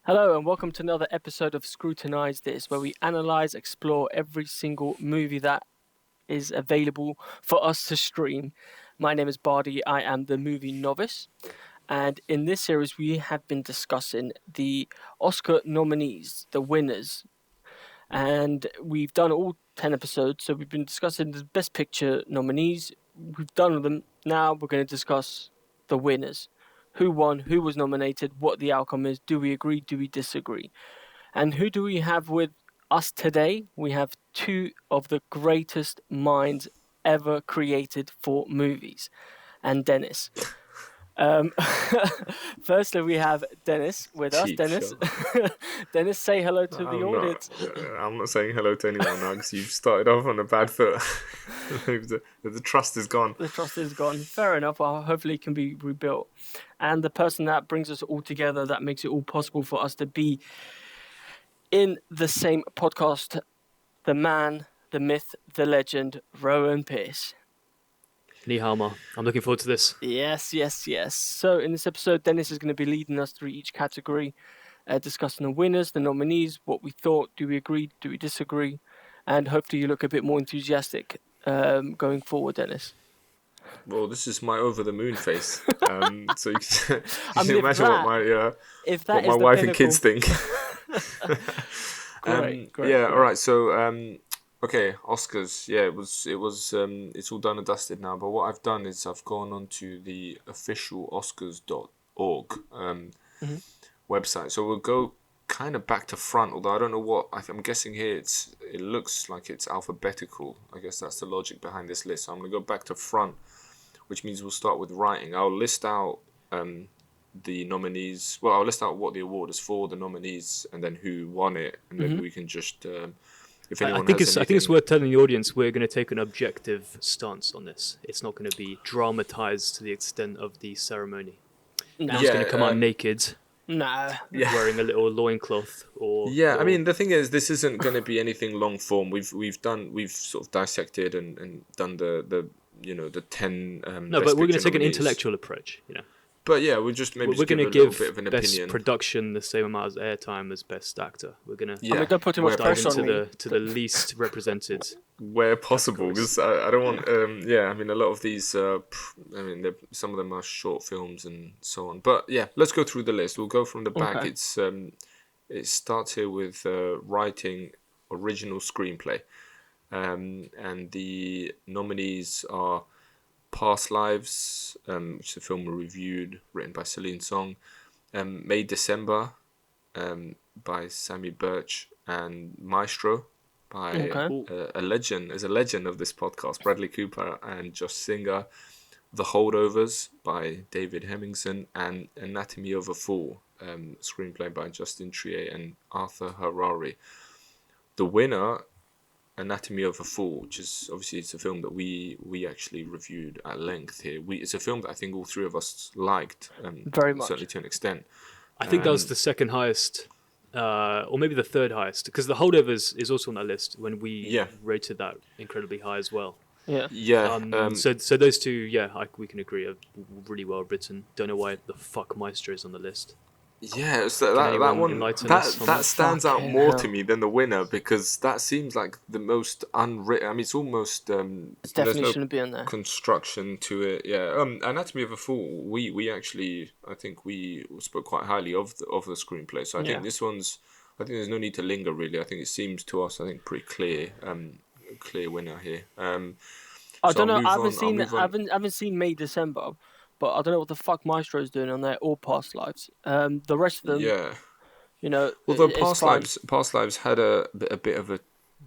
Hello and welcome to another episode of Scrutinize This, where we analyze, explore every single movie that is available for us to stream. My name is Bardi, I am the movie novice, and in this series we have been discussing the Oscar nominees, the winners, and we've done all 10 episodes, so we've been discussing the Best Picture nominees. We've done them, now we're going to discuss the winners. Who won, who was nominated, what the outcome is, do we agree, do we disagree? And who do we have with us today? We have two of the greatest minds ever created for movies. And Dennis. Firstly, we have Dennis with us. Cheap Dennis, shot. Dennis, say hello to the audience. I'm not saying hello to anyone now because you've started off on a bad foot. the trust is gone. The trust is gone. Fair enough. Well, hopefully it can be rebuilt. And the person that brings us all together, that makes it all possible for us to be in the same podcast, the man, the myth, the legend, Rowan Pierce. Ni hao ma. I'm looking forward to this. Yes. So in this episode, Dennis is going to be leading us through each category, discussing the winners, the nominees, what we thought, do we agree, do we disagree, and hopefully you look a bit more enthusiastic going forward, Dennis. Well, this is my over the moon face. So you can mean, imagine what my wife and kids think. Great. Yeah. All right. So okay, Oscars. Yeah, it's all done and dusted now. But what I've done is I've gone onto the official Oscars.org website. So we'll go kind of back to front. Although I don't know what I'm guessing here. It looks like it's alphabetical. I guess that's the logic behind this list. So I'm gonna go back to front, which means we'll start with writing. I'll list out the nominees. Well, I'll list out what the award is for, the nominees, and then who won it, and then we can just. If anyone I think it's worth telling the audience we're going to take an objective stance on this. It's not going to be dramatized to the extent of the ceremony. No one's going to come out naked. Nah. Wearing a little loincloth or. Yeah, I mean the thing is, this isn't going to be anything long form. We've sort of dissected and done the 10. No, but we're going to take an intellectual approach. But yeah, we'll just maybe we're going to give a bit of an best opinion. production the same amount of airtime as best actor. We're going to don't put too much pressure on me. to the least represented where possible, because I don't want. I mean a lot of these. Some of them are short films and so on. But yeah, let's go through the list. We'll go from the back. Okay. It starts here with writing original screenplay, and the nominees are Past Lives, which is a film we reviewed, written by Celine Song, May December, by Sammy Birch, and Maestro, by a legend. There's a legend of this podcast, Bradley Cooper and Josh Singer, The Holdovers by David Hemmingson, and Anatomy of a Fall, screenplay by Justin Triet and Arthur Harari. The winner, Anatomy of a Fall, which is obviously it's a film that we actually reviewed at length here. It's a film that I think all three of us liked, very much, certainly to an extent. I think that was the second highest, or maybe the third highest, because The Holdovers is also on that list when we rated that incredibly high as well. Yeah. So those two, we can agree, are really well written. Don't know why the fuck Maestro is on the list. Yeah, so that one that stands out more to me than the winner, because that seems like the most unwritten. I mean, it's almost it definitely shouldn't be on there. Construction to it. Yeah, Anatomy of a Fall. We actually, I think we spoke quite highly of the screenplay. So I think this one's. I think there's no need to linger really. I think it seems to us, I think, pretty clear. Clear winner here. I don't know. I haven't seen May December. But I don't know what the fuck Maestro is doing on there, or Past Lives. The rest of them, Although Past Lives had a bit of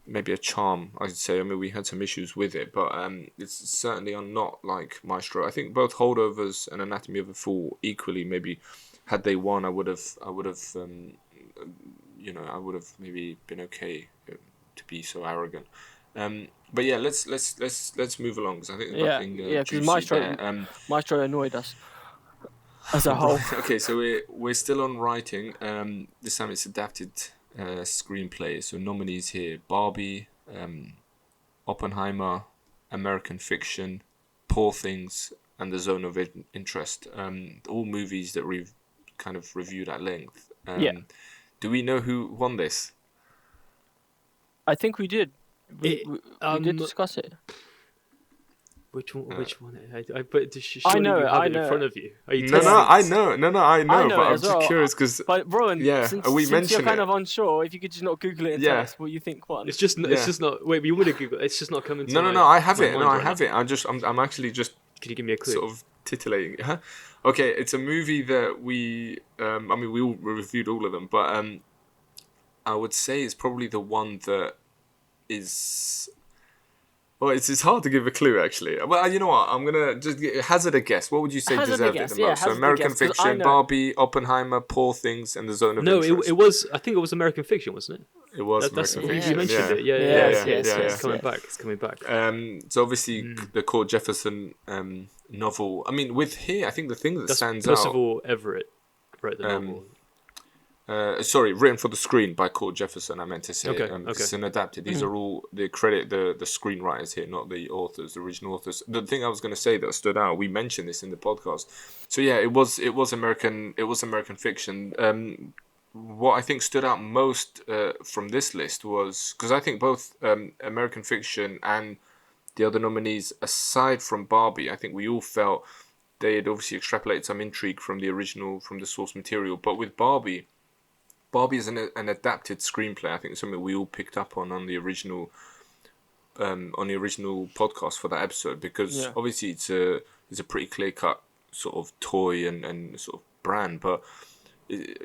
maybe a charm, I'd say. I mean, we had some issues with it, but it's certainly not like Maestro. I think both Holdovers and Anatomy of a Fall equally, maybe had they won, I would have maybe been okay to be so arrogant. But yeah, let's move along, because I think there's nothing because Maestro annoyed us as a whole. Okay, so we're still on writing. This time it's adapted screenplay. So nominees here: Barbie, Oppenheimer, American Fiction, Poor Things, and The Zone of Interest. All movies that we've kind of reviewed at length. Yeah. Do we know who won this? I think we did. We did discuss it. Which one? But I surely know you it, have I it in know front it. of you. Are you No, testing? I know. I know. it But I'm as just well. curious because But Rowan, since you're mention kind it. of unsure, if you could just not Google it and tell us what you think won. It's just Wait, you want to Google? It's just not coming to No. I have my it. mind No, I right have now. it. I'm actually just Could you give me a clue? sort of titillating. Huh? Okay, it's a movie that we. I mean, we all reviewed all of them, but I would say it's probably the one that is. Well, it's hard to give a clue, actually. Well, you know what? I'm gonna just hazard a guess. What would you say Hazard a deserved guess, it the most? So, hazard a American guess, 'cause I Fiction, know. Barbie, Oppenheimer, Poor Things, and The Zone of No, Interest. it was. I think it was American Fiction, wasn't it? It was That's American you Fiction. mentioned it. Yeah. Yes, It's coming yes. back. It's coming back. So obviously the Cord Jefferson novel. I mean, with here, I think the thing that That's stands Percival Everett wrote the novel. sorry, written for the screen by Cord Jefferson. I meant to say. Okay, It's an adapted. These are all the credit the screenwriters here, not the authors, the original authors. The thing I was going to say that stood out. We mentioned this in the podcast. So yeah, it was American. It was American Fiction. What I think stood out most from this list was because I think both American Fiction and the other nominees, aside from Barbie, I think we all felt they had obviously extrapolated some intrigue from the original, from the source material. But with Barbie is an adapted screenplay. I think it's something we all picked up on the original podcast for that episode, because obviously it's a pretty clear cut sort of toy and sort of brand, but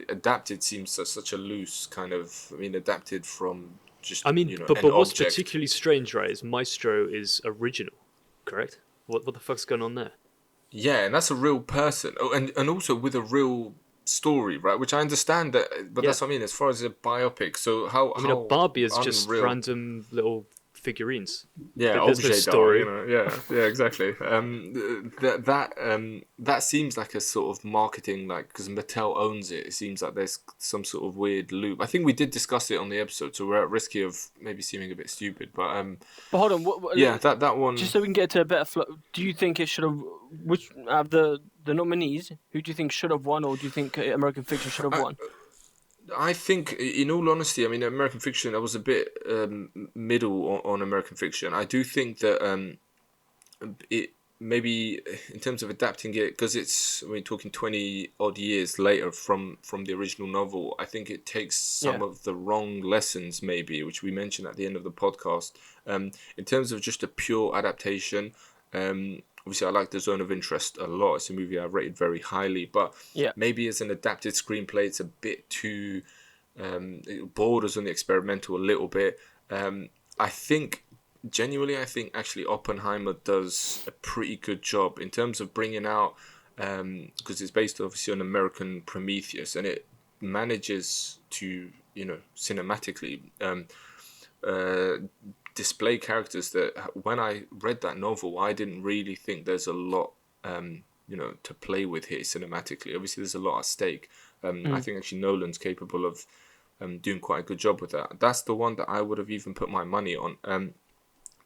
adapted seems such a loose kind of. I mean, adapted from just. I mean, you know, but an what's object. particularly strange, right, is Maestro is original, correct? What the fuck's going on there? Yeah, and that's a real person. Oh, and also with a real story, right? Which I understand that, but that's what I mean. As far as a biopic, so how I mean, a Barbie is just unreal. random little figurines. Yeah, There's no objet story. doll, you know. Yeah, exactly. That seems like a sort of marketing, like, because Mattel owns it. It seems like there's some sort of weird loop. I think we did discuss it on the episode, so we're at risk of maybe seeming a bit stupid. But hold on. What, yeah, that one. Just so we can get to a better flow, do you think it should have? Which of the nominees? Who do you think should have won, or do you think American Fiction should have won? I think, in all honesty, I mean, American Fiction, I was a bit middle on American Fiction. I do think that it maybe, in terms of adapting it, because we're talking 20 odd years later from the original novel, I think it takes some of the wrong lessons, maybe, which we mentioned at the end of the podcast. In terms of just a pure adaptation, obviously, I like The Zone of Interest a lot. It's a movie I rated very highly, but maybe as an adapted screenplay, it's a bit too. It borders on the experimental a little bit. I think actually Oppenheimer does a pretty good job in terms of bringing out, because it's based obviously on American Prometheus, and it manages to, cinematically display characters that, when I read that novel, I didn't really think there's a lot, to play with here cinematically. Obviously, there's a lot at stake. I think actually Nolan's capable of doing quite a good job with that. That's the one that I would have even put my money on.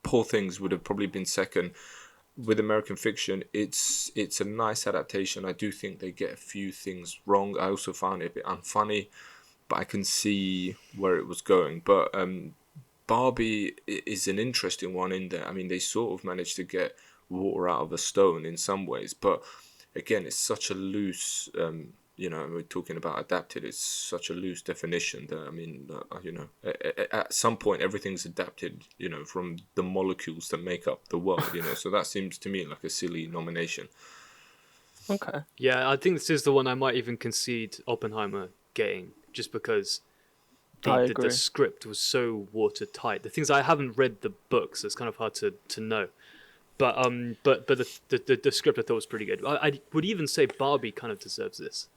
Poor Things would have probably been second. With American Fiction, it's a nice adaptation. I do think they get a few things wrong. I also found it a bit unfunny, but I can see where it was going. But Barbie is an interesting one in there. I mean, they sort of managed to get water out of a stone in some ways, but again, it's such a loose, we're talking about adapted, it's such a loose definition that, I mean, at some point everything's adapted, from the molecules that make up the world, so that seems to me like a silly nomination. Okay. Yeah, I think this is the one I might even concede Oppenheimer getting, just because the script was so watertight. The things, I haven't read the books, it's kind of hard to know. But the script I thought was pretty good. I would even say Barbie kind of deserves this,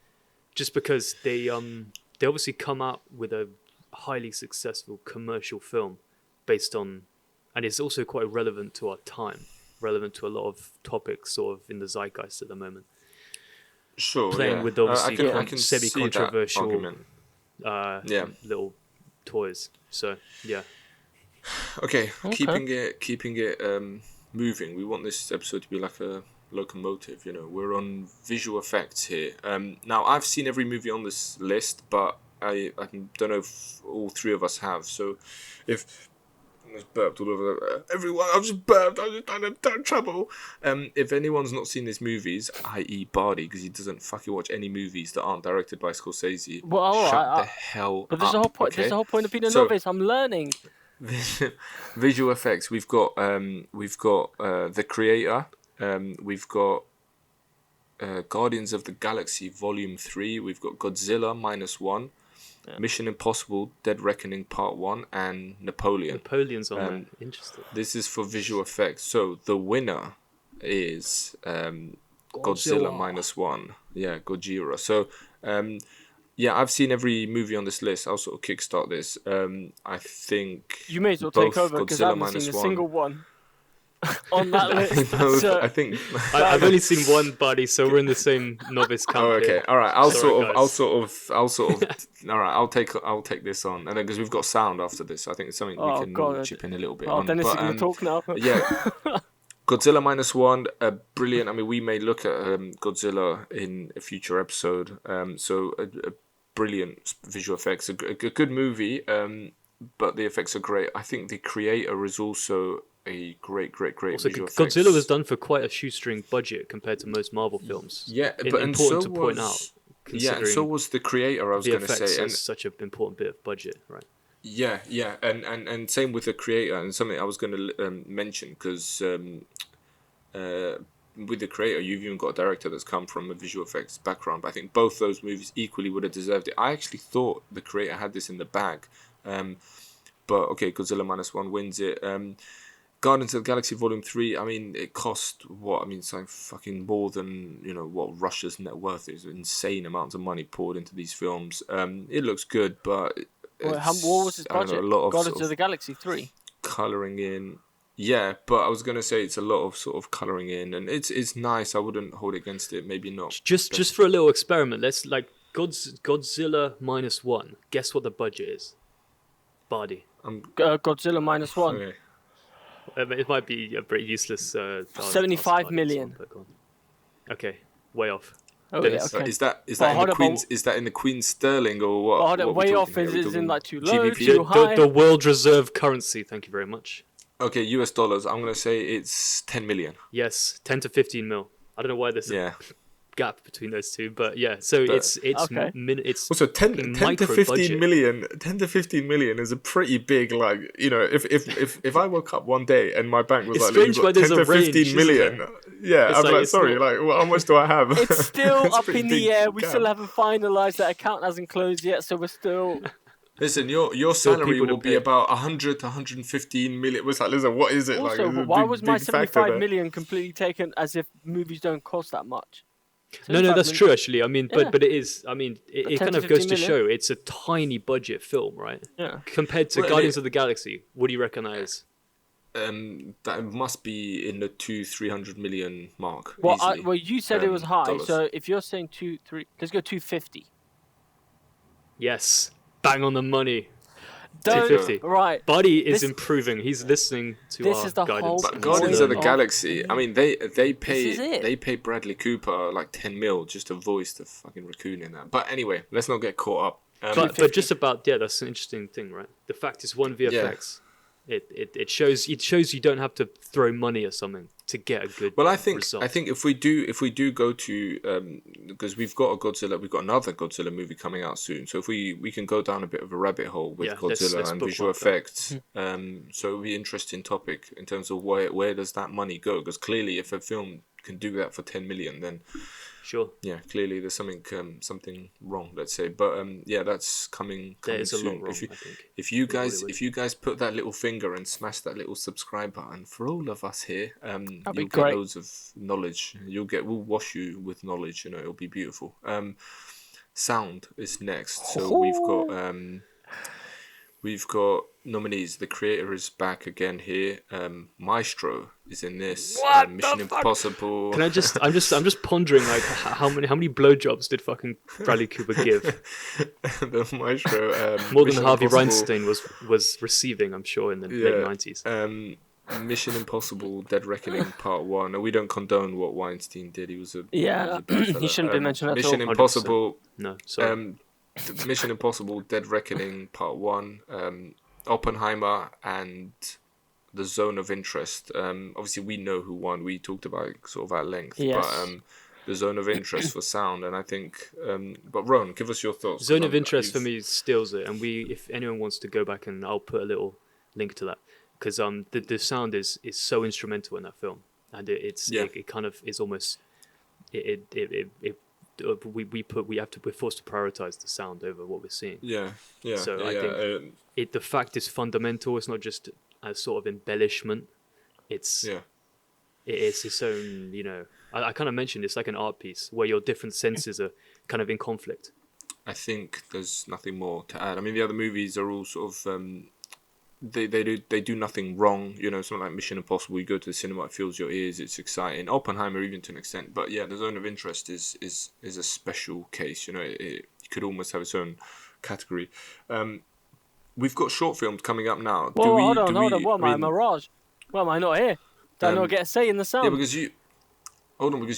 just because they obviously come out with a highly successful commercial film based on, and it's also quite relevant to our time, relevant to a lot of topics sort of in the zeitgeist at the moment. Sure, playing with obviously I can semi-controversial little toys. So yeah. Okay, keeping it moving. We want this episode to be like a locomotive. We're on visual effects here. Now I've seen every movie on this list, but I don't know if all three of us have. So if I just burped all over everyone, I've just burped. I'm just trying to trouble. If anyone's not seen these movies, i.e. Bardi, because he doesn't fucking watch any movies that aren't directed by Scorsese, shut the hell but there's up. The whole point. Okay? There's the whole point of being a novice. I'm learning. Visual effects. We've got The Creator. We've got Guardians of the Galaxy Volume 3. We've got Godzilla -1. Yeah. Mission Impossible: Dead Reckoning Part 1 and Napoleon. Napoleon's on there. Interesting. This is for visual effects. So the winner is Godzilla -1. Yeah, Gojira. So yeah, I've seen every movie on this list. I'll sort of kickstart this. I think you may as well take over because I haven't seen a single one on that list. I think I've only seen one, buddy. So we're in the same novice camp. Oh, okay. Here. All right. I'll sort of. All right. I'll take this on, and then because we've got sound after this, I think it's something we can chip in a little bit on. Dennis is going to talk now. Yeah. Godzilla -1, brilliant. I mean, we may look at Godzilla in a future episode. So a brilliant visual effects, a good movie. But the effects are great. I think The Creator is also a great also, visual effects. Godzilla was done for quite a shoestring budget compared to most Marvel films. Yeah, but important to point out. Yeah, and so was The Creator. I was going to say, and such an important bit of budget, right? Yeah, and same with The Creator, and something I was going to mention because with The Creator, you've even got a director that's come from a visual effects background. But I think both those movies equally would have deserved it. I actually thought The Creator had this in the bag, but okay, Godzilla -1 wins it. Guardians of the Galaxy Volume 3, I mean, it cost it's like fucking more than, what Russia's net worth is. Insane amounts of money poured into these films. It looks good, but what was its budget? Guardians of the Galaxy 3? Colouring in. Yeah, but I was going to say it's a lot of sort of colouring in, and it's nice. I wouldn't hold it against it, maybe not. Just for a little experiment, let's Godzilla -1. Guess what the budget is? Bardi. Godzilla -1. Okay. It might be a pretty useless. 75 million. Okay, way off. Oh, yeah, okay. Is that in the Queen's sterling or what? What way off is in like too low, GBP? too high? The world reserve currency. Thank you very much. Okay, US dollars. I'm gonna say it's 10 million. Yes, 10 to 15 mil. I don't know why there's a gap between those two, but yeah. So it's okay. It's also 10 to 15 million. 10 to 15 million is a pretty big, like, if I woke up one day and my bank was it's like, strange you've got 10 to 15 million. Yeah, I'm like, sorry, well, how much do I have? It's still up in the air. We still haven't finalised. That account hasn't closed yet, so we're still. Listen, your salary will be about 100 to 115 million. It's like, listen, what is it also, like? Why was my 75 million completely taken as if movies don't cost that much? No, that's true actually. I mean, but it is. I mean, it kind of goes to show it's a tiny budget film, right? Yeah. Compared to Guardians of the Galaxy, what do you reckon that is? That must be in the 200-300 million mark. Well, you said it was high. Dollars. So if you're saying 2-3, let's go 250. Yes, bang on the money. 250. Right. Buddy is improving. He's listening to this our is the guidance. whole But Guardians of the Galaxy, I mean, they pay Bradley Cooper like 10 mil just to voice the fucking raccoon in that. But anyway, let's not get caught up. But just about that's an interesting thing, right? The fact is, one VFX, it shows you don't have to throw money at something to get a good. Well, I think result. if we do go to because we've got another Godzilla movie coming out soon. So if we can go down a bit of a rabbit hole with Godzilla let's and visual effects. So it'll be an interesting topic in terms of where does that money go? Because clearly, if a film can do that for 10 million, then sure. Yeah, clearly there's something wrong. Let's say, but that's coming soon. A lot wrong, I think. If you guys put that little finger and smash that little subscribe button for all of us here, you'll get loads of knowledge. We'll wash you with knowledge. It'll be beautiful. Sound is next. So we've got nominees. The Creator is back again here. Maestro is in this. Mission Impossible. Can I just? I'm just pondering like how many blowjobs did fucking Bradley Cooper give? The Maestro. More than Mission Harvey Impossible. Weinstein was receiving, I'm sure, in the late 90s. Mission Impossible: Dead Reckoning Part 1. And we don't condone what Weinstein did. He was a bad fella. He shouldn't be mentioned at all. Mission Impossible. 100%. No, sorry. Mission Impossible: Dead Reckoning Part 1. Oppenheimer and The Zone of Interest. Obviously, we know who won. We talked about it sort of at length. Yes. But The Zone of Interest for sound, and I think. But Ron, give us your thoughts. Zone of Interest for me steals it, and if anyone wants to go back, and I'll put a little link to that, because the sound is so instrumental in that film, and it kind of is almost we're forced to prioritize the sound over what we're seeing. Yeah. So I think the fact is fundamental. It's not just a sort of embellishment. It's its own, I kind of mentioned it's like an art piece where your different senses are kind of in conflict. I think there's nothing more to add. I mean, the other movies are all sort of they do nothing wrong. It's not like Mission Impossible. You go to the cinema, it fills your ears, it's exciting. Oppenheimer, even to an extent, but yeah, The Zone of Interest is a special case. It could almost have its own category. We've got short films coming up now. Hold on. What am I, Mirage? Well, am I not here? Do I not get a say in the sound? Yeah, because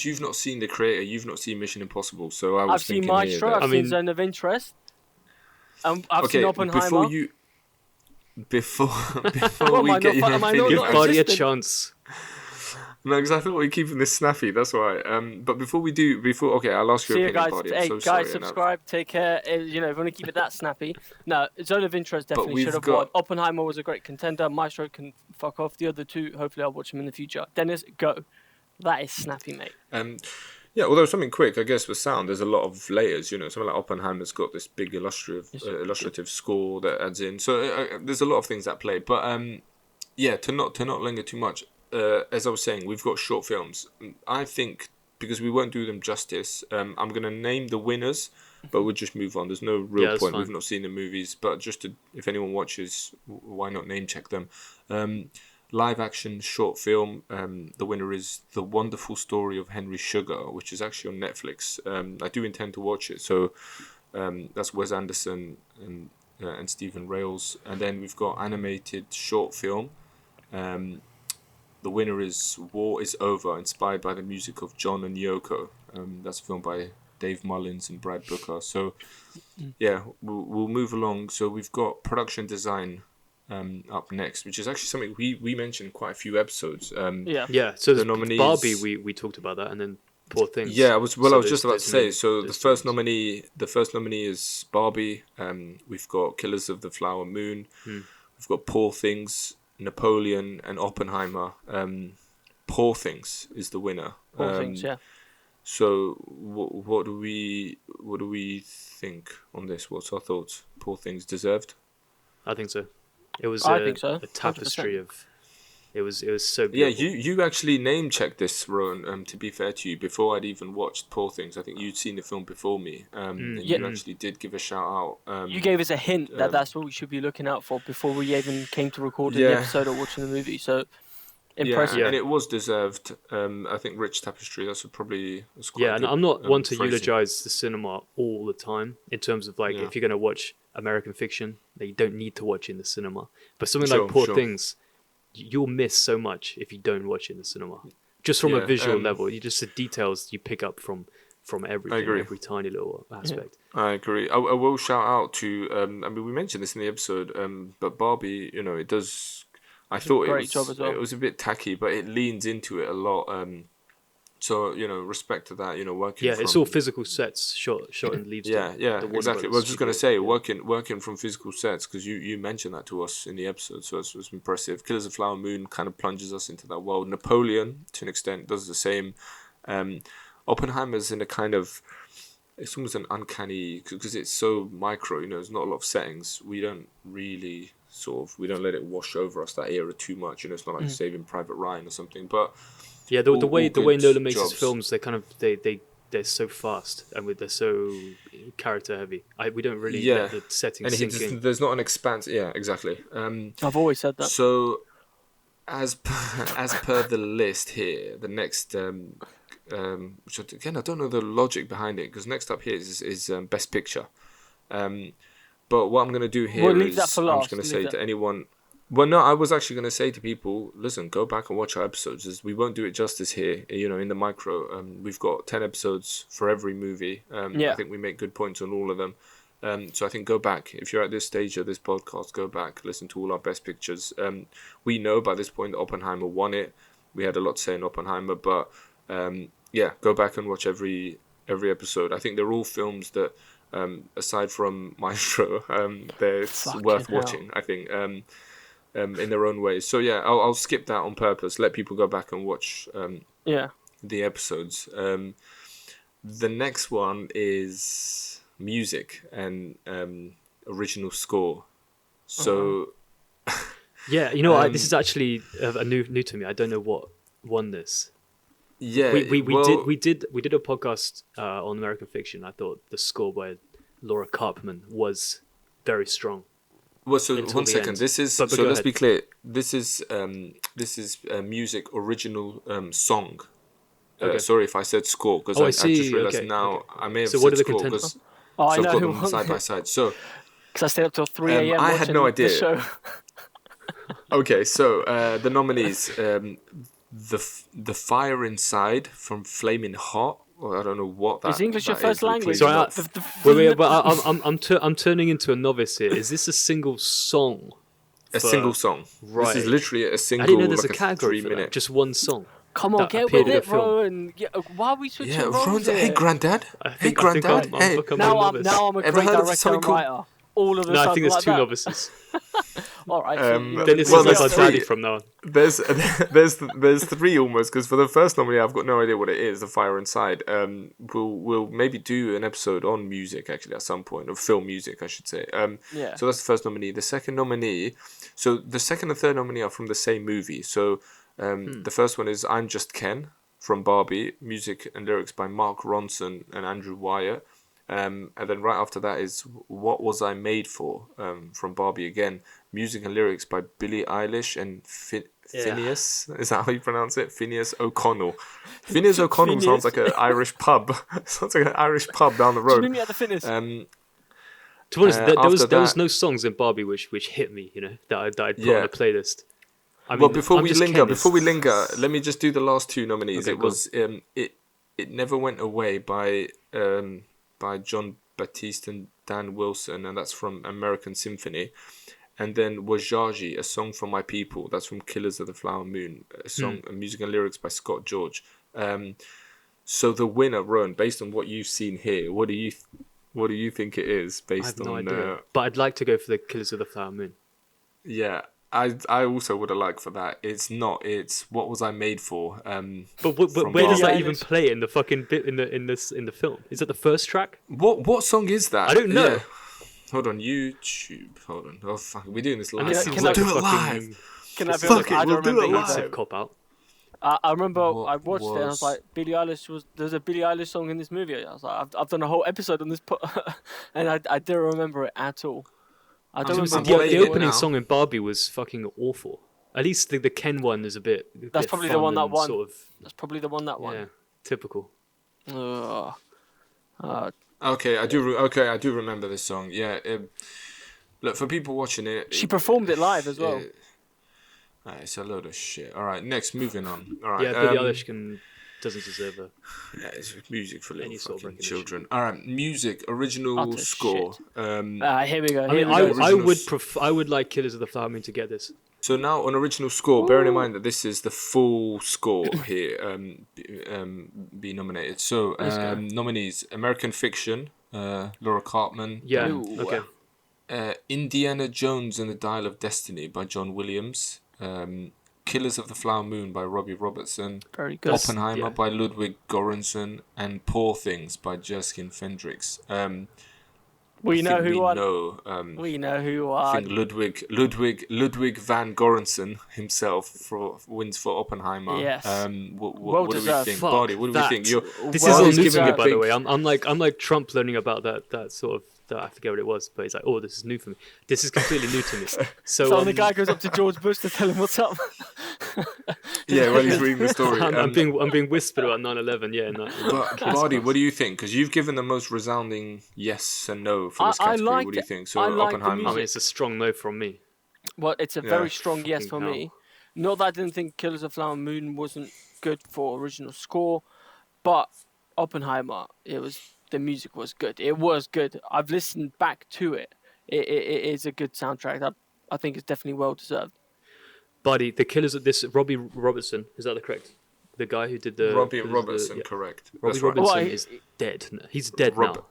you've not seen The Creator, you've not seen Mission Impossible, so I've seen Maestro, I've seen Zone of Interest, I've seen Oppenheimer. Before we get your opinion, give Buddy a chance. No, because I thought we were keeping this snappy. That's why. But I'll ask your opinion, Buddy. Hey, guys, subscribe. Take care. If you want to keep it that snappy. No, Zone of Interest definitely should have won. Oppenheimer was a great contender. Maestro can fuck off. The other two, hopefully, I'll watch them in the future. Dennis, go. That is snappy, mate. Yeah, although something quick, I guess with sound, there's a lot of layers. Something like Oppenheimer's got this big illustrative score that adds in. So there's a lot of things at play. But to not linger too much. As I was saying, we've got short films. I think because we won't do them justice, I'm going to name the winners, but we'll just move on. There's no real point. Fine. We've not seen the movies, but just if anyone watches, why not name check them? Live action short film. The winner is The Wonderful Story of Henry Sugar, which is actually on Netflix. I do intend to watch it. So that's Wes Anderson and Stephen Rails. And then we've got animated short film. The winner is War is Over, inspired by the music of John and Yoko. That's a film by Dave Mullins and Brad Booker. So yeah, we'll move along. So we've got production design up next, which is actually something we mentioned quite a few episodes. So the nominees, Barbie, we talked about that, and then Poor Things. Yeah, I was just about to say. So the first nominee is Barbie. We've got Killers of the Flower Moon. We've got Poor Things, Napoleon, and Oppenheimer. Poor Things is the winner. Poor Things, yeah. So what do we think on this? What's our thoughts? Poor Things deserved? I think so. It was think so. a tapestry 100%. Of. It was so beautiful. Yeah, you actually name checked this, Rowan. To be fair to you, before I'd even watched Poor Things, I think you'd seen the film before me. And you actually did give a shout out. You gave us a hint that that's what we should be looking out for before we even came to recording the episode or watching the movie. So impressive. Yeah, and it was deserved. I think Rich Tapestry. That's quite and I'm not one to eulogize the cinema all the time in terms of if you're going to watch American fiction, that you don't need to watch in the cinema. But something like Poor Things, you'll miss so much if you don't watch it in the cinema. Just from a visual level, just the details you pick up from everything, every tiny little aspect. I agree. I will shout out to. We mentioned this in the episode, but Barbie, it does. I thought it was a bit tacky, but it leans into it a lot. So respect to that. Working. Yeah, it's all physical sets shot and leaves. Yeah, exactly. Well, I was just gonna say working from physical sets, because you mentioned that to us in the episode, so it's impressive. Killers of Flower Moon kind of plunges us into that world. Napoleon, to an extent, does the same. Oppenheimer's in a kind of, it's almost an uncanny, because it's so micro. There's not a lot of settings. We don't really we don't let it wash over us, that era, too much. It's not like Saving Private Ryan or something, but. Yeah, the way Nolan makes his films, they're so fast and they're so character heavy. We don't really let the settings sink in. There's not an expanse. Yeah, exactly. I've always said that. So, as per the list here, the next, which again I don't know the logic behind it, because next up here is Best Picture. But what I'm going to do here is I'm just going to say to anyone. Well, no, I was actually going to say to people, listen, go back and watch our episodes. As we won't do it justice here. In the micro, we've got 10 episodes for every movie. I think we make good points on all of them. So I think go back. If you're at this stage of this podcast, go back, listen to all our best pictures. We know by this point that Oppenheimer won it. We had a lot to say in Oppenheimer, but go back and watch every episode. I think they're all films that, aside from Maestro, it's worth watching, I think. In their own ways. So I'll skip that on purpose. Let people go back and watch the episodes. The next one is music and original score. So this is actually a new to me. I don't know what won this. Yeah, we did a podcast on American Fiction. I thought the score by Laura Karpman was very strong. Well, so 1 second. This is so. Let's be clear. This is music original song. Okay. Sorry if I said score because I just realized now. Okay. I may have said score because I've got them side by side. So because I stayed up till 3 a.m. I had no idea. The show. Okay, so the nominees: the Fire Inside from Flamin' Hot. Well, I don't know what that is. Is English your first language? Sorry, I'm turning into a novice here. Is this a single song? A single song. Right. This is literally a single. I didn't know there's a category for that. Just one song. Come on, get with it, bro. And why are we switching roles here? Hey, Granddad. Hey, Granddad. Hey. Now I'm a great director and writer. All of a sudden, I think there's like two that. novices. All right. Dennis is like our daddy from now on. There's three almost, because for the first nominee I've got no idea what it is. The Fire Inside. We'll maybe do an episode on music actually at some point, or film music I should say. So that's the first nominee. The second nominee. So the second and third nominee are from the same movie. So the first one is I'm Just Ken from Barbie. Music and lyrics by Mark Ronson and Andrew Wyatt. And then right after that is What Was I Made For from Barbie again. Music and lyrics by Billie Eilish and Phineas. Is that how you pronounce it? Phineas O'Connell. Phineas O'Connell sounds like an Irish pub. Sounds like an Irish pub down the road. Do you mean at the Phineas? To be honest, there was no songs in Barbie which hit me, that I'd put on a playlist. Before we linger, let me just do the last two nominees. Okay, it was It Never Went Away by John Batiste and Dan Wilson, and that's from American Symphony. And then Wajaji, A Song for My People, that's from Killers of the Flower Moon, a music and lyrics by Scott George. So the winner, Rowan, based on what you've seen here, what do you think it is based on? I have no idea. But I'd like to go for the Killers of the Flower Moon. Yeah, I also would have liked for that. It's not. It's What Was I Made For? But where does that even play in the fucking bit in the film? Is that the first track? What song is that? I don't know. Yeah. Hold on, YouTube. Hold on. Oh fuck, we're doing this live. We'll do it live. Can I be honest? I don't remember massive cop out. I remember I watched it and I was like, there's a Billie Eilish song in this movie. I was like, I've done a whole episode on this, and I don't remember it at all. I don't remember the opening song in Barbie was fucking awful. At least the Ken one is a bit. That's probably the one that won. Sort of, that's probably the one that won. Yeah, typical. Okay, I do remember this song. Yeah, look for people watching it. She performed it live as well. It's a load of shit. All right, next, moving on. All right, yeah, Billie Eilish doesn't deserve a. Yeah, it's music for little fucking children. All right, music original score. Here we go. I would like Killers of the Flower Moon to get this. So now on original score, bearing in mind that this is the full score here, be nominated. So nominees: American Fiction, Laura Karpman. Yeah. Okay. Indiana Jones and the Dial of Destiny by John Williams. Killers of the Flower Moon by Robbie Robertson. Very good. Oppenheimer by Ludwig Göransson, and Poor Things by Jerskin Fendrix. We know who won. We know who won. I think Ludwig van Göransson himself wins for Oppenheimer. Yes. What do we think, Bardi? What do we think? This is all new to me, by the way. I'm like Trump learning about that sort of. I forget what it was, but he's like, "Oh, this is new for me. This is completely new to me." So when the guy goes up to George Bush to tell him what's up. Yeah, when he's reading the story. I'm being whispered about 9/11. Yeah, but Bardi, what do you think? Because you've given the most resounding yes and no for this category. What do you think? So Oppenheimer. I mean, it's a strong no from me. Well, it's a very strong yes for Fucking me. hell. Not that I didn't think Killers of the Flower Moon wasn't good for original score, but Oppenheimer, the music was good. It was good. I've listened back to it. It is a good soundtrack. I think it's definitely well deserved. Buddy, the killers of this Robbie Robertson, is that the correct? The guy who did the Robbie Killers of the- Robertson, yeah. correct. Robbie That's right. Robertson Well, is dead. He's dead now.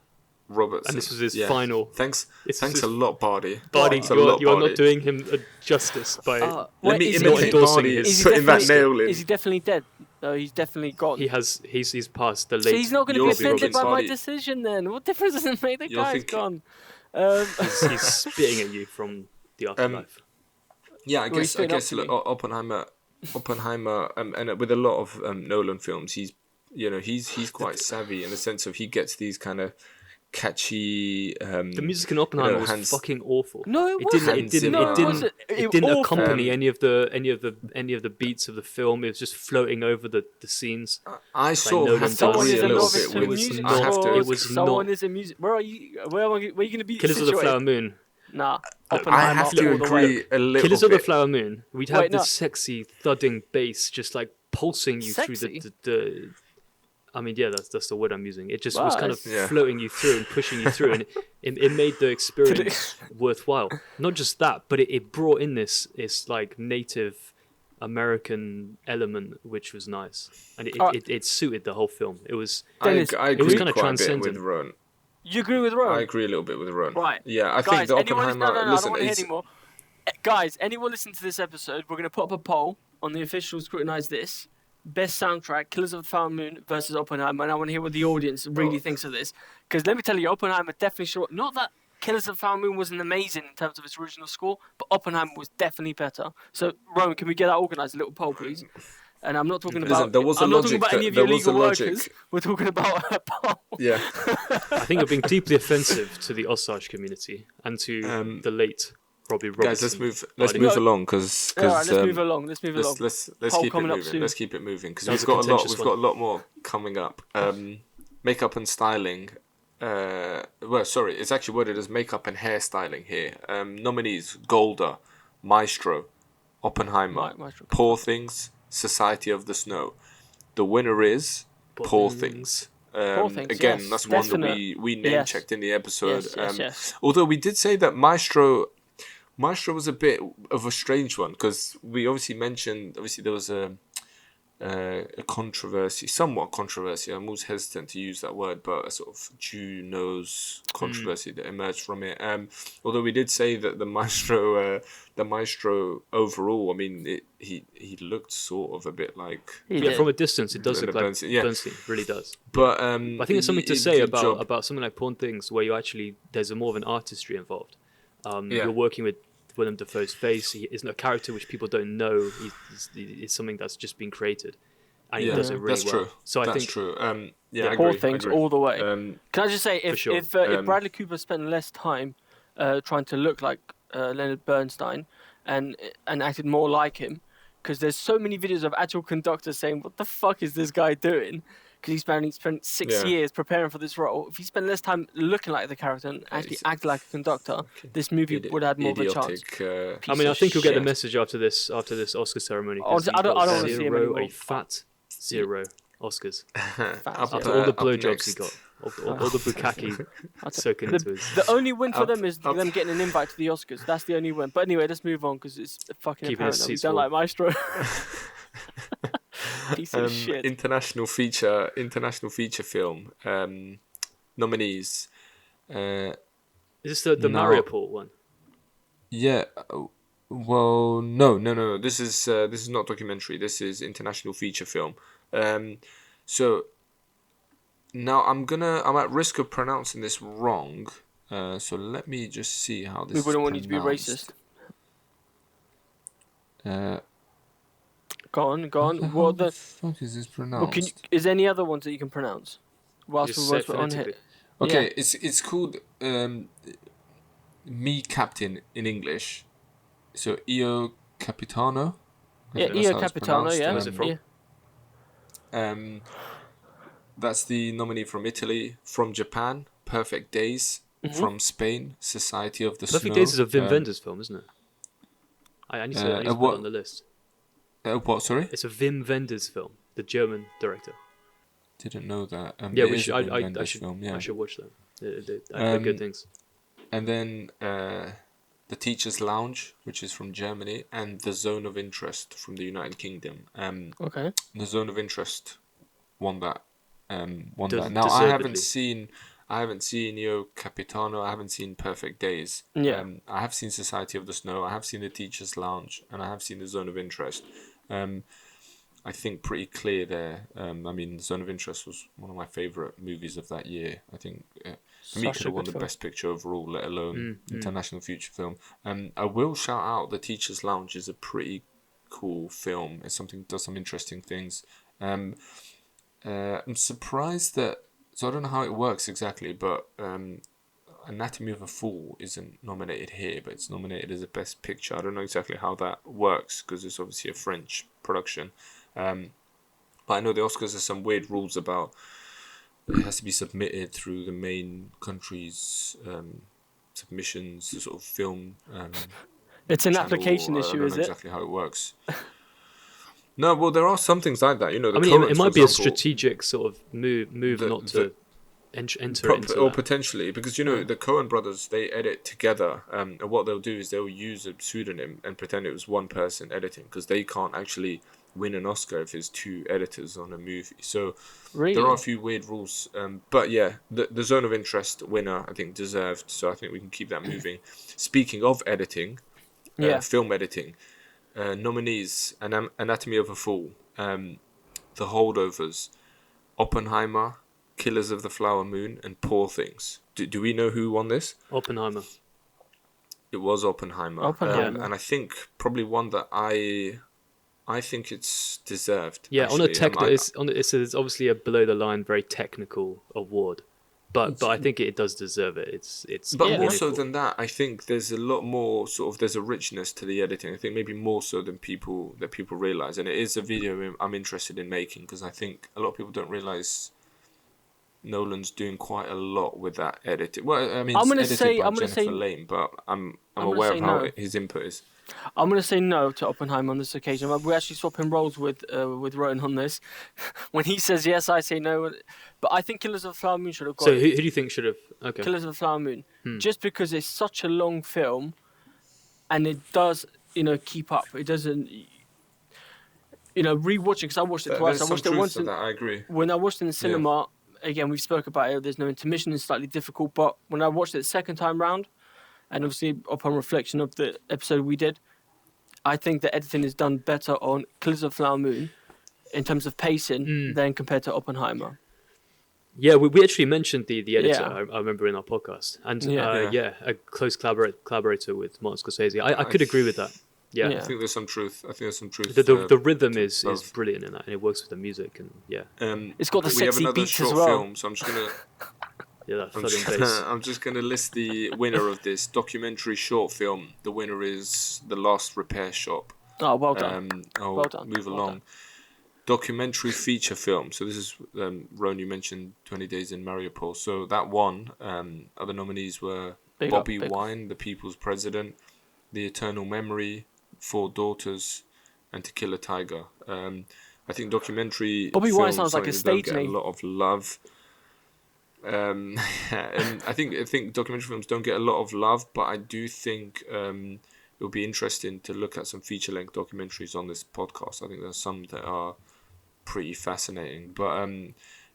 Robertson. And this was his final. Thanks his- a lot, Bardi. Buddy, Thanks a you lot, are Bardi. not doing him a justice by. Let me is imitate endorsing Bardi. his- Is he Putting that definitely- nail in. Is he definitely dead? No, he's definitely gone. He's past the late. So he's not going to be You're offended thinking, by my Bardi. decision then. What difference does it make? The You're guy's thinking- gone. He's spitting at you from the afterlife. Yeah, I Well, guess he's straight up to look, me. Oppenheimer, and with a lot of Nolan films, he's quite savvy in the sense of he gets these kind of catchy. The music in Oppenheimer was Hans- fucking awful. No, it didn't. wasn't. It didn't. No, It it didn't. wasn't. It It didn't awful. accompany any of the beats of the film. It was just floating over the scenes. I sort of Nolan have to Someone agree is a a little novice bit to with- with. music I have to- scores. it was Someone not- is a music. Where are you going to be? Killers of the situated? Flower Moon. Nah, I Oppenheimer have to all the agree way. a little Killers bit. of the Flower Moon. We'd have Wait, this no. sexy thudding bass just like pulsing you Sexy? through the I mean, yeah, that's the word I'm using. It just Wow, was kind of Yeah. floating you through and pushing you through, and it made the experience worthwhile. Not just that, but it brought in this like Native American element, which was nice, and it suited the whole film. It was Dennis, I it was agree kinda quite a bit transcendent. with Ron. You agree with Rowan? I agree a little bit with Ron. Right. Yeah, I Guys, think the anyone Oppenheimer. no, I don't listen, want to hear it's, anymore. Guys, anyone listen to this episode, we're going to put up a poll on the official Scrutinize This. Best soundtrack, Killers of the Flower Moon versus Oppenheimer, and I want to hear what the audience really thinks of this. Because let me tell you, Oppenheimer definitely should. Not that Killers of the Flower Moon wasn't amazing in terms of its original score, but Oppenheimer was definitely better. So, Rowan, can we get that organised? A little poll, please. And I'm not talking Listen, about. there was a I'm not logic talking about that- any of there your was a legal logic. workers. We're talking about a poll. yeah. I think you're being deeply offensive to the Osage community and to the late Robbie Robertson. Guys, let's move along because All right, let's move along. Let's move along. let's Poll keep it coming up moving. soon. Let's keep it moving because That was we've a got contentious a lot more coming up. Makeup and styling. Well, sorry, it's actually worded as makeup and hairstyling here. Nominees: Golda, Maestro, Oppenheimer, Maestro. Poor Things, Society of the Snow. The winner is Poor Things. Poor Things, Again, yes, that's one definite. that we name Yes. checked in the episode. Yes. Although we did say that Maestro was a bit of a strange one because we obviously mentioned there was a controversy, somewhat controversy. I'm always hesitant to use that word, but a sort of Jew-nose controversy that emerged from it. Although we did say that the maestro overall, I mean, he looked sort of a bit like. Yeah, from a distance, it does look like Bernstein, yeah. Bernstein. It really does. But I think there's something to he did say a good job. about something like Porn Things, where you actually there's more of an artistry involved. Yeah. You're working with Willem Dafoe's face. He isn't a character which people don't know. It's something that's just been created, and he does it really that's well. true. So I That's think true. Yeah, I Poor agree. Things I agree. all the way. Um, Can I just say, if sure. if Bradley Cooper spent less time trying to look like Leonard Bernstein and acted more like him, because there's so many videos of actual conductors saying, "What the fuck is this guy doing?" Because he spent 6 Yeah. years preparing for this role. If he spent less time looking like the character and actually acted like a conductor, this movie would have more of a chance. I mean, I think you'll get the shit. message after this Oscar ceremony. 'cause Honestly, I don't he got wanna see him zero, anymore. a fat zero Oscars Fat Up, after zero. all the up blowjobs he next. got, all the bukkake soaking into his. The only win for Up, them is up. them getting an invite to the Oscars. That's the only win. But anyway, let's move on because it's fucking Keeping apparent his that we seats don't full. like Maestro. Piece of shit. International feature film nominees. Is this the No. Mariupol one? Yeah. Well, no. This is not documentary. This is international feature film. So now I'm at risk of pronouncing this wrong. So let me just see how this. We wouldn't is want you to be pronounced. racist. Go on. How the fuck is this pronounced? Is there any other ones that you can pronounce? Whilst Just we're say it on here. phonetically. Okay, it's called Me Captain in English. So Io Capitano. Yeah, That's Io how it's Capitano, pronounced. yeah. Where's it from? Yeah. That's the nominee from Italy. From Japan, Perfect Days. From Spain, Society of the Snow. Perfect Days is a Wim Wenders film, isn't it? I need to put it on the list. What? Sorry. It's a Wim Wenders film, the German director. Didn't know that. Yeah, it is a Wim Wenders film. Yeah, I should watch that. I've heard good things. And then The Teacher's Lounge, which is from Germany, and The Zone of Interest from the United Kingdom. Okay. The Zone of Interest won that. Now Deservedly. I haven't seen Io Capitano. I haven't seen Perfect Days. Yeah. I have seen Society of the Snow. I have seen The Teacher's Lounge, and I have seen The Zone of Interest. I think pretty clear there. The Zone of Interest was one of my favourite movies of that year. I think for me, it could have won the Best Picture overall, let alone International Feature Film. I will shout out The Teacher's Lounge is a pretty cool film. It's does some interesting things. I'm surprised that. So I don't know how it works exactly, but Anatomy of a Fall isn't nominated here, but it's nominated as a Best Picture. I don't know exactly how that works because it's obviously a French production. But I know the Oscars have some weird rules about it has to be submitted through the main country's submissions, the sort of film. It's an channel. application issue, I don't know is it? exactly how it works. No, well, there are some things like that. The it might be a strategic sort of move not to enter into or that. Potentially, because the Coen brothers, they edit together, and what they'll do is they'll use a pseudonym and pretend it was one person editing, because they can't actually win an Oscar if there's two editors on a movie. So Really? there are a few weird rules, but yeah, the Zone of Interest winner, I think, deserved. So I think we can keep that moving. Speaking of editing, film editing. Nominees: Anatomy of a Fall, The Holdovers, Oppenheimer, Killers of the Flower Moon, and Poor Things. Do we know who won this? Oppenheimer. It was Oppenheimer. And I think probably one that I think it's deserved. Yeah, actually. it's obviously a below the line, very technical award. But I think it does deserve it. It's But more so than that, I think there's a lot more there's a richness to the editing. I think maybe more so than people realize, and it is a video I'm interested in making, because I think a lot of people don't realize Nolan's doing quite a lot with that editing. Well, I mean, it's edited by Jennifer Lane, but I'm aware of how his input is. I'm going to say no to Oppenheimer on this occasion. We're actually swapping roles with Rowan on this. When he says yes, I say no. But I think Killers of the Flower Moon should have got it. So who do you think should have? Okay. Killers of the Flower Moon. Just because it's such a long film, and it does, keep up. It doesn't, rewatching, because I watched it twice. I watched it once. I agree. When I watched it in the cinema, again, we spoke about it. There's no intermission. It's slightly difficult. But when I watched it the second time round, and obviously upon reflection of the episode we did, I think the editing is done better on Killers of the Flower Moon in terms of pacing than compared to Oppenheimer. Yeah, we actually mentioned the editor, I remember, in our podcast. And a close collaborator with Martin Scorsese. I could agree with that. Yeah. I think there's some truth. The rhythm is brilliant in that, and it works with the music, and it's got the sexy beats as well. Film, so I'm just gonna bass. I'm just gonna list the winner of this documentary short film. The winner is The Last Repair Shop. Oh, well done. Well done. Move along. Documentary feature film. So this is Ron. You mentioned 20 Days in Mariupol. So that won. Other nominees were Bobby Wine, The People's President, The Eternal Memory, Four Daughters, and To Kill a Tiger. I think documentary. Bobby Wine sounds like a stage name. A lot of love. And I think documentary films don't get a lot of love, but I do think it will be interesting to look at some feature-length documentaries on this podcast. I think there's some that are pretty fascinating. But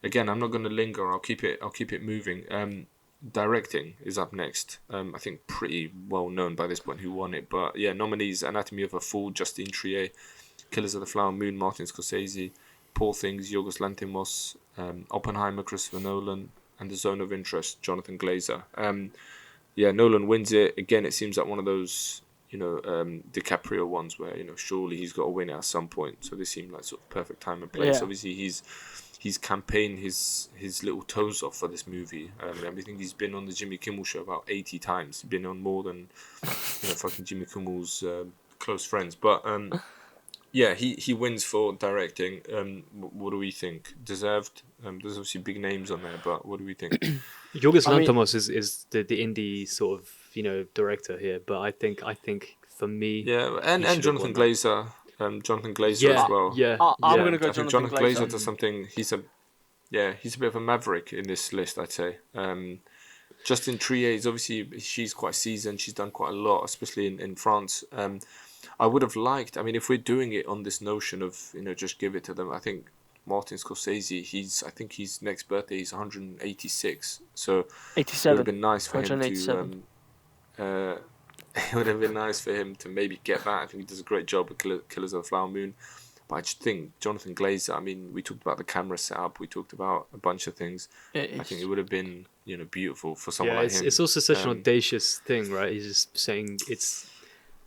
again, I'm not going to linger. I'll keep it moving. Directing is up next. I think pretty well known by this point who won it. But yeah, nominees: Anatomy of a Fall, Justine Triet; Killers of the Flower Moon, Martin Scorsese; Poor Things, Yorgos Lanthimos; Oppenheimer, Christopher Nolan; and The Zone of Interest, Jonathan Glazer. Nolan wins it. Again, it seems like one of those, DiCaprio ones where, surely he's got to win it at some point. So this seemed like sort of perfect time and place. Yeah. Obviously, he's campaigned his little toes off for this movie. I think he's been on the Jimmy Kimmel show about 80 times. He's been on more than, fucking Jimmy Kimmel's close friends. But he wins for directing. What do we think? Deserved? There's obviously big names on there, but what do we think? Yorgos Lanthimos is the indie sort of, director here, but I think for me, Yeah, and he should have Jonathan won that. Glazer, Jonathan Glazer as well. I'm gonna go I think Jonathan Jonathan Glazer. Glazer does something. He's a bit of a maverick in this list, I'd say. Justin Trier is obviously, she's quite seasoned. She's done quite a lot, especially in France. I would have liked. I mean, if we're doing it on this notion of just give it to them, I think Martin Scorsese. I think his next birthday is 186. So 87. it would have been nice for him to. 187. It would have been nice for him to maybe get that. I think he does a great job with Killers of the Flower Moon. But I just think Jonathan Glazer, I mean, we talked about the camera setup, we talked about a bunch of things. I think it would have been, beautiful for someone like him. It's also such an audacious thing, right? He's just saying it's...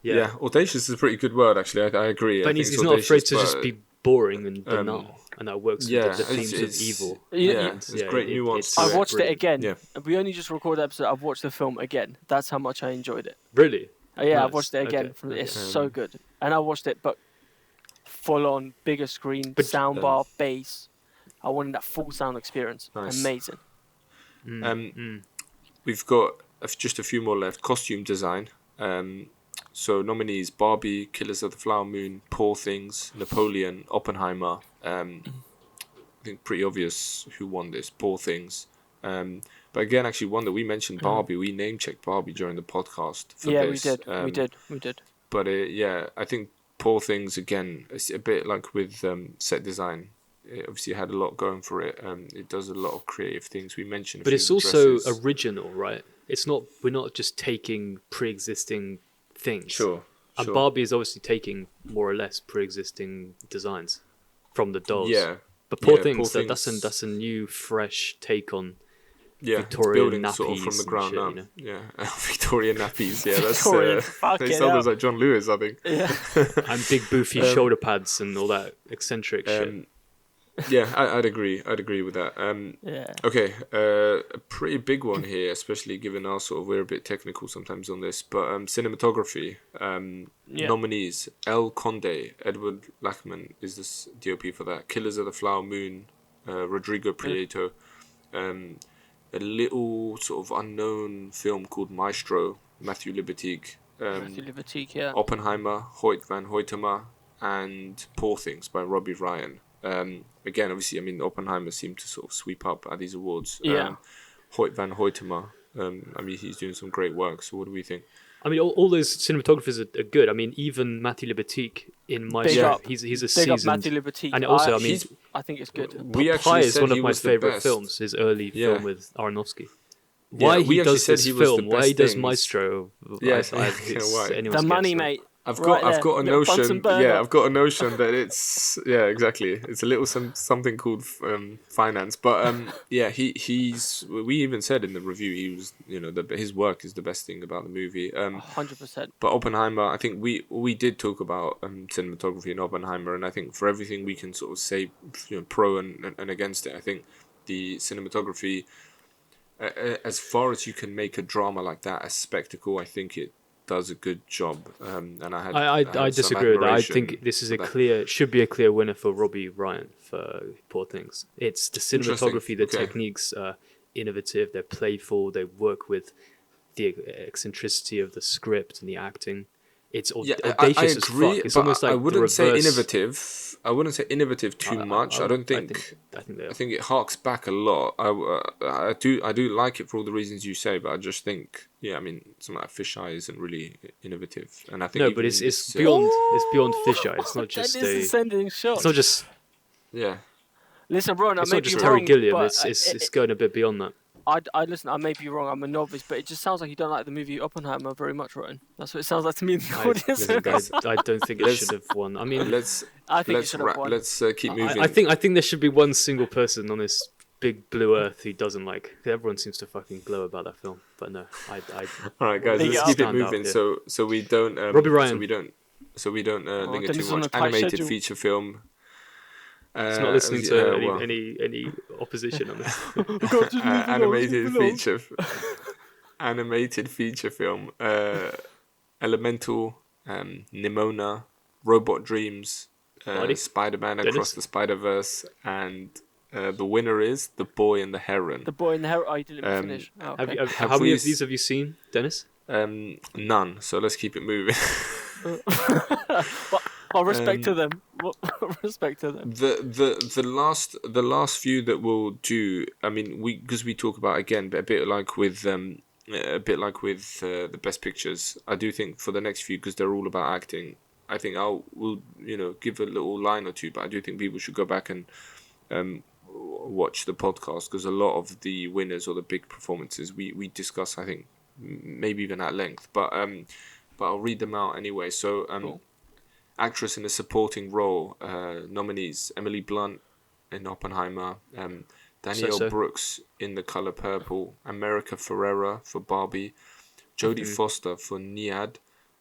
Yeah, audacious is a pretty good word, actually. I agree. But he's not afraid to just be boring and banal. And that works with the themes of evil. It's great nuance. I watched it again. Yeah. We only just recorded the episode. I've watched the film again. That's how much I enjoyed it. Really? Yeah, I've watched it again. Okay. It's so good. And I watched it, but full on, bigger screen, soundbar, bass. I wanted that full sound experience. Nice. Amazing. We've got just a few more left. Costume design. So nominees: Barbie, Killers of the Flower Moon, Poor Things, Napoleon, Oppenheimer. I think pretty obvious who won this. Poor Things. But again, actually, one that we mentioned Barbie. We name checked Barbie during the podcast for this. We did. But I think Poor Things again. It's a bit like with set design. It obviously had a lot going for it. It does a lot of creative things. We mentioned, but it's also original, right? It's not. We're not just taking pre-existing things. Sure. And Barbie is obviously taking more or less pre-existing designs from the dolls. Yeah. But Poor Things, that's a new, fresh take on Victorian nappies sort of from the ground up. Yeah, Victorian nappies. Yeah, Victorian, they sell those like John Lewis, I think. Yeah. And big boofy shoulder pads and all that eccentric shit. Yeah, I'd agree with that. Okay, a pretty big one here, especially given our we're a bit technical sometimes on this, but cinematography. Nominees: El Conde, Edward Lachman is this DOP for that. Killers of the Flower Moon, Rodrigo Prieto. A little sort of unknown film called Maestro, Matthew Libatique. Oppenheimer, Hoyt van Hoytema, and Poor Things by Robbie Ryan. Again, obviously, I mean, Oppenheimer seemed to sort of sweep up at these awards. Hoyt van Hoytema, I mean, he's doing some great work. So what do we think? I mean, all those cinematographers are good. I mean, even Matthew Libatique in Maestro, he's a seasoned... Matthew Libatique. And also, I think it's good. Pi is one of my favourite films, his early film with Aronofsky. Why he does this film, why he does Maestro, the money, mate. I've got a notion. Yeah, I've got a notion that it's exactly. It's a little something called finance, but he's. We even said in the review he was his work is the best thing about the movie. 100%. But Oppenheimer, I think we did talk about cinematography in Oppenheimer, and I think for everything we can sort of say pro and against it, I think the cinematography, as far as you can make a drama like that a spectacle, I think it does a good job, and I disagree with that. I think this is should be a clear winner for Robbie Ryan for Poor Things. It's the cinematography, the techniques are innovative, they're playful, they work with the eccentricity of the script and the acting. It's audacious as fuck. It's almost like I wouldn't say innovative. I wouldn't say innovative too much. I think it harks back a lot. I do like it for all the reasons you say, but I just think something like Fisheye isn't really innovative, and I think no, but it's beyond Fisheye. It's not just ascending shot. It's not just Listen, Ron, it's not just Terry Gilliam. It's going a bit beyond that. I may be wrong. I'm a novice, but it just sounds like you don't like the movie Oppenheimer very much, Ryan. That's what it sounds like to me in the audience. I don't think it should have won. I mean, I think it should have won. Let's keep moving. I think there should be one single person on this big blue earth who doesn't like. Everyone seems to fucking glow about that film, but no. All right, guys, let's keep it moving. So we don't. Robbie Ryan. So we don't linger too much. Animated feature film. He's not listening to any opposition on this. Animated feature film. Elemental, Nimona, Robot Dreams, Spider-Man Across the Spider-Verse, and the winner is The Boy and the Heron. The Boy and the Heron. Oh, you didn't finish. Oh, okay. How many of these have you seen, Dennis? None. So let's keep it moving. Well, respect to them. Respect to them. The last few that we'll do. I mean, because we talk about again a bit like with the best pictures. I do think for the next few, because they're all about acting, I think we'll give a little line or two. But I do think people should go back and watch the podcast, because a lot of the winners or the big performances we discuss, I think, maybe even at length. But I'll read them out anyway. So Cool. Actress in a supporting role, nominees: Emily Blunt in Oppenheimer, Danielle Brooks in The Color Purple, America Ferrera for Barbie, Jodie Foster for Niad,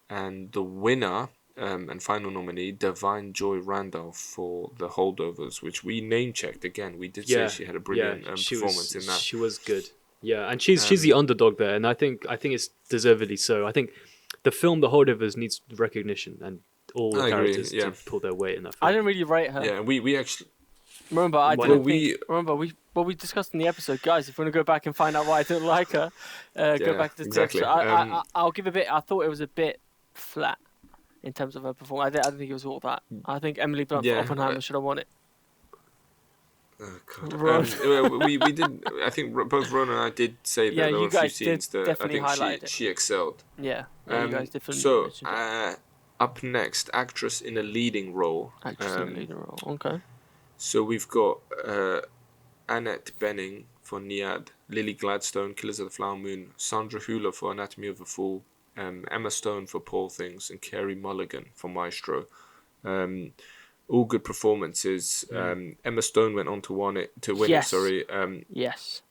and the winner and final nominee, Divine Joy Randolph for The Holdovers, which we name checked again. We did say she had a brilliant performance in that. She was good. Yeah, and she's the underdog there, and I think it's deservedly so. I think the film The Holdovers needs recognition, and all the characters to pull their weight in that film. I didn't really rate her. Yeah, we actually remember we discussed in the episode, guys. If you want to go back and find out why I didn't like her, go back to the exactly. episode. I'll give a bit. I thought it was a bit flat in terms of her performance. I didn't think it was all that. I think Emily Blunt for Oppenheimer should have won it. Oh God. We did. I think both Rona and I did say that there were a few scenes that I think she excelled. Yeah, you guys definitely. So up next, actress in a leading role. Actress in a leading role. Okay. So we've got Annette Bening for Niad, Lily Gladstone, Killers of the Flower Moon, Sandra Hüller for Anatomy of a Fall, Emma Stone for Poor Things, and Carey Mulligan for Maestro. All good performances. Emma Stone went on to win it. Yes.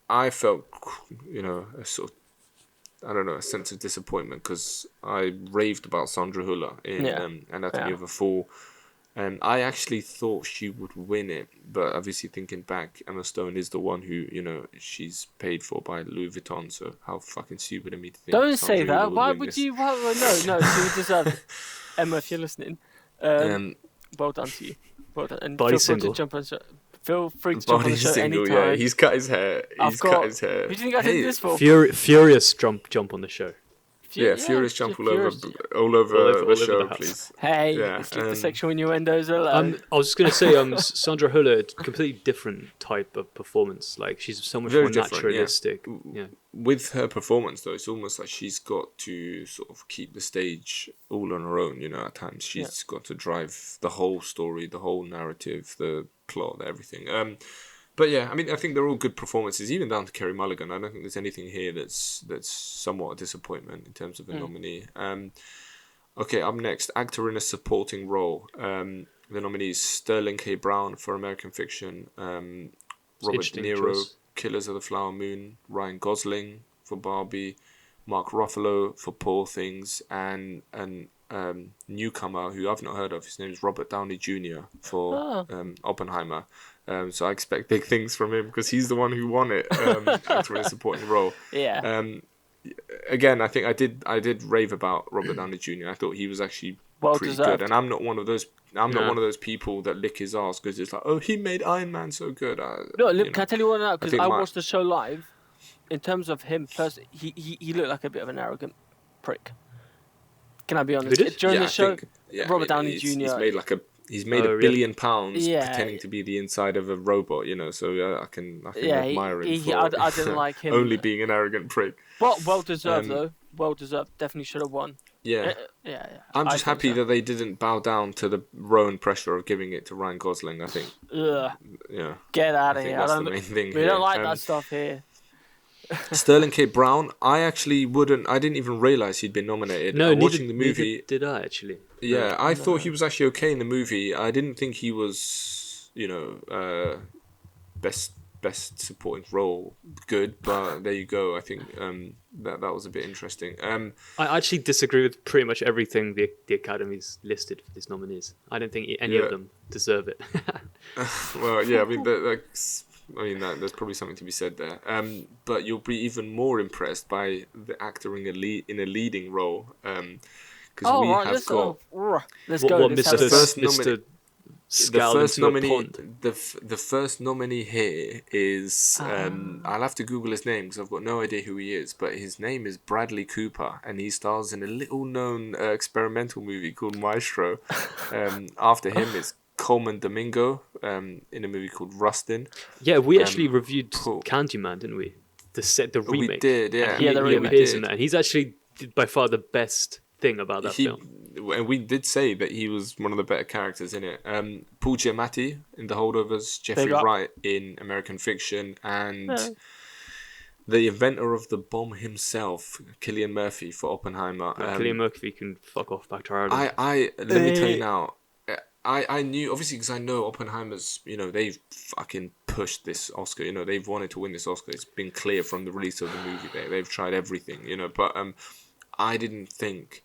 I felt, a sort of, a sense of disappointment, because I raved about Sandra Hüller in Anatomy of a Fall. And I actually thought she would win it, but obviously thinking back, Emma Stone is the one who, she's paid for by Louis Vuitton, so how fucking stupid of me to think. Don't say that. Why would you? No, she would deserve it. Emma, if you're listening, well done to you. Well done. And feel free to jump on the show anytime. Yeah, he's cut his hair. Who do you think I did this for? Furious jump on the show. Furious jump all over the show, please. Hey, let's leave the sexual innuendos alone. I was just going to say, Sandra Hüller, completely different type of performance. Like, she's so much more naturalistic. Yeah. With her performance, though, it's almost like she's got to sort of keep the stage all on her own, at times. She's got to drive the whole story, the whole narrative, the plot, everything. But yeah, I mean, I think they're all good performances, even down to Carey Mulligan. I don't think there's anything here that's somewhat a disappointment in terms of a nominee. Okay, up next, actor in a supporting role. The nominees: Sterling K. Brown for American Fiction, Robert De Niro, Killers of the Flower Moon, Ryan Gosling for Barbie, Mark Ruffalo for Poor Things, and newcomer who I've not heard of. His name is Robert Downey Jr. for Oppenheimer. So I expect big things from him, because he's the one who won it, actor in a supporting role. Yeah. Again, I think I did rave about Robert Downey Jr. I thought he was actually pretty good, and I'm not one of those. I'm not one of those people that lick his ass because it's like, oh, he made Iron Man so good. Can I tell you what now? Because I watched the show live. In terms of him, he looked like a bit of an arrogant prick. Can I be honest? During the show, Robert Downey Jr. He's made $1 billion pretending to be the inside of a robot, so I can admire him for I didn't like him. only being an arrogant prick. Well deserved, though. Well deserved. Definitely should have won. Yeah. I'm just happy that they didn't bow down to the Rowan pressure of giving it to Ryan Gosling, I think. Ugh. Yeah. Get out of here. That's the main thing we don't like that stuff here. Sterling K. Brown, I didn't even realise he'd been nominated. No, watching the movie. Did I actually? Yeah, I thought he was actually okay in the movie. I didn't think he was, best supporting role good, but there you go. I think that was a bit interesting. I actually disagree with pretty much everything the Academy's listed for these nominees. I don't think any of them deserve it. Well, yeah, I mean, there's probably something to be said there. But you'll be even more impressed by the actor in a leading role. Let's go. Mr. scowl into a pond. The first nominee here is I'll have to Google his name because I've got no idea who he is, but his name is Bradley Cooper, and he stars in a little known experimental movie called Maestro. After him is Coleman Domingo in a movie called Rustin. Yeah, we actually reviewed Candyman, didn't we? The remake. We did, yeah. He appears in that. He's actually by far the best thing about that film. And we did say that he was one of the better characters in it. Paul Giamatti in The Holdovers, Jeffrey Wright in American Fiction, and the inventor of the bomb himself, Cillian Murphy for Oppenheimer. Cillian Murphy can fuck off back to Ireland. Let me tell you now. I knew, obviously, because I know Oppenheimer's, they've fucking pushed this Oscar. They've wanted to win this Oscar. It's been clear from the release of the movie. They've tried everything, but I didn't think,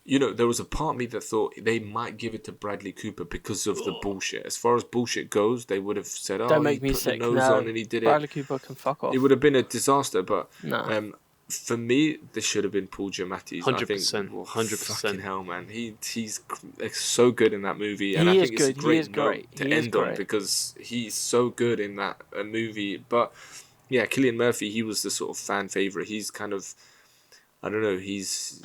there was a part of me that thought they might give it to Bradley Cooper because of the bullshit. As far as bullshit goes, they would have said, Don't make me sick. The nose on and he did Bradley Cooper can fuck off. It would have been a disaster, but no. For me, this should have been Paul Giamatti. 100%. 100%. Fucking hell, man. He's so good in that movie. And I think it's a great note to end on because he's so good in that movie. But, yeah, Cillian Murphy, he was the sort of fan favourite. He's kind of, I don't know, he is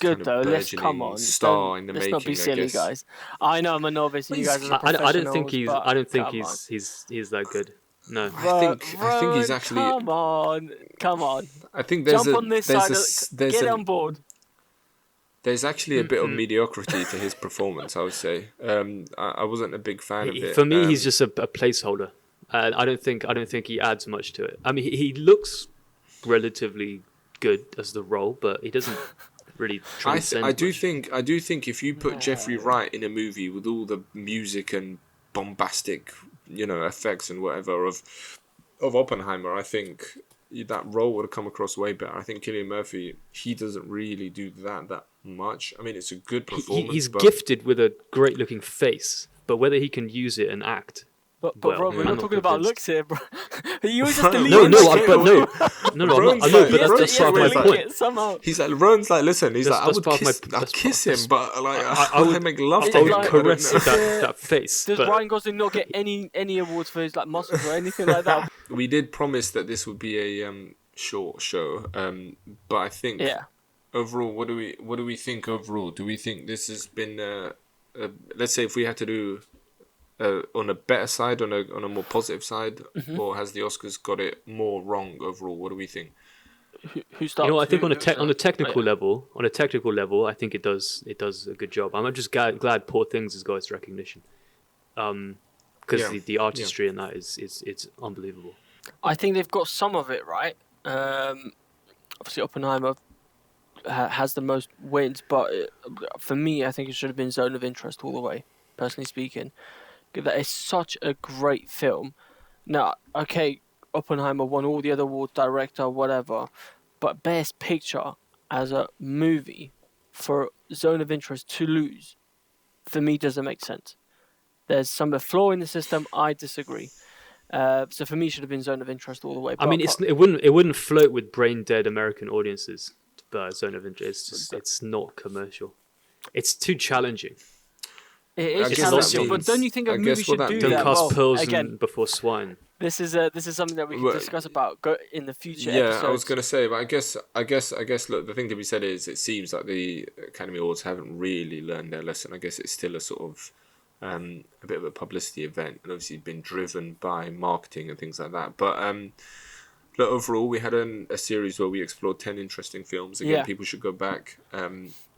good, though. Let's come on. Star in the making, let's not be silly, guys. I know I'm a novice and you guys are I don't think he's that good. No, I think he's actually. Come on! I think there's jump on this side. Get on board. There's actually a bit of mediocrity to his performance, I would say. I wasn't a big fan of it. For me, he's just a placeholder. I don't think he adds much to it. I mean, he looks relatively good as the role, but he doesn't really transcend. I do think if you put Jeffrey Wright in a movie with all the music and bombastic, effects and whatever of Oppenheimer, I think that role would have come across way better. I think Cillian Murphy, he doesn't really do that much. I mean, it's a good performance. He's gifted with a great looking face, but whether he can use it and act. But Rob, we're not talking about looks here, bro. You was just No, that's part of my point. Somehow. He's like, Ron's like, listen, he's like, I'd kiss him, but like, I would make love to him. I would caress that face. Does Ryan Gosling not get any awards for his like muscles or anything like that? We did promise that this would be a short show, but I think overall, what do we think overall? Do we think this has been, let's say, if we had to do on a better side, on a more positive side, or has the Oscars got it more wrong overall? What do we think? Who starts? I think on a technical level, I think it does a good job. I'm just glad Poor Things has got its recognition, because the artistry in that is unbelievable. I think they've got some of it right. Obviously, Oppenheimer has the most wins, but for me, I think it should have been Zone of Interest all the way. Personally speaking. That is such a great film. Now, okay, Oppenheimer won all the other awards, director, whatever, but Best Picture as a movie for Zone of Interest to lose, for me, doesn't make sense. There's some flaw in the system. I disagree. So for me, it should have been Zone of Interest all the way. I mean, it wouldn't float with brain dead American audiences. But Zone of Interest, it's not commercial. It's too challenging. It is challenging, but don't you think a movie should do that? Don't cast pearls before swine. This is something that we can discuss about in the future. Yeah, episodes. I was going to say, but I guess. Look, the thing to be said is, it seems like the Academy Awards haven't really learned their lesson. I guess it's still a sort of a bit of a publicity event, and obviously been driven by marketing and things like that. But look, overall, we had a series where we explored 10 interesting films. Again, people should go back.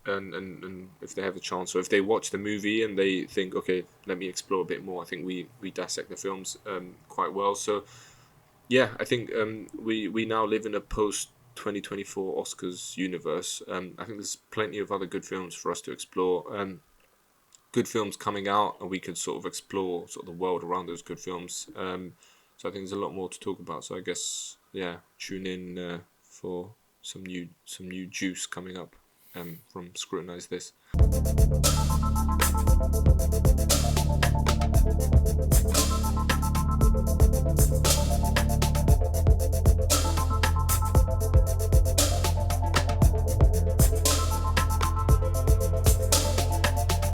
And if they have the chance, or if they watch the movie and they think, okay, let me explore a bit more, I think we dissect the films quite well. So yeah, I think we now live in a post 2024 Oscars universe. I think there's plenty of other good films for us to explore. Good films coming out, and we could sort of explore sort of the world around those good films. So I think there's a lot more to talk about. So I guess tune in for some new juice coming up. From Scrutinise This.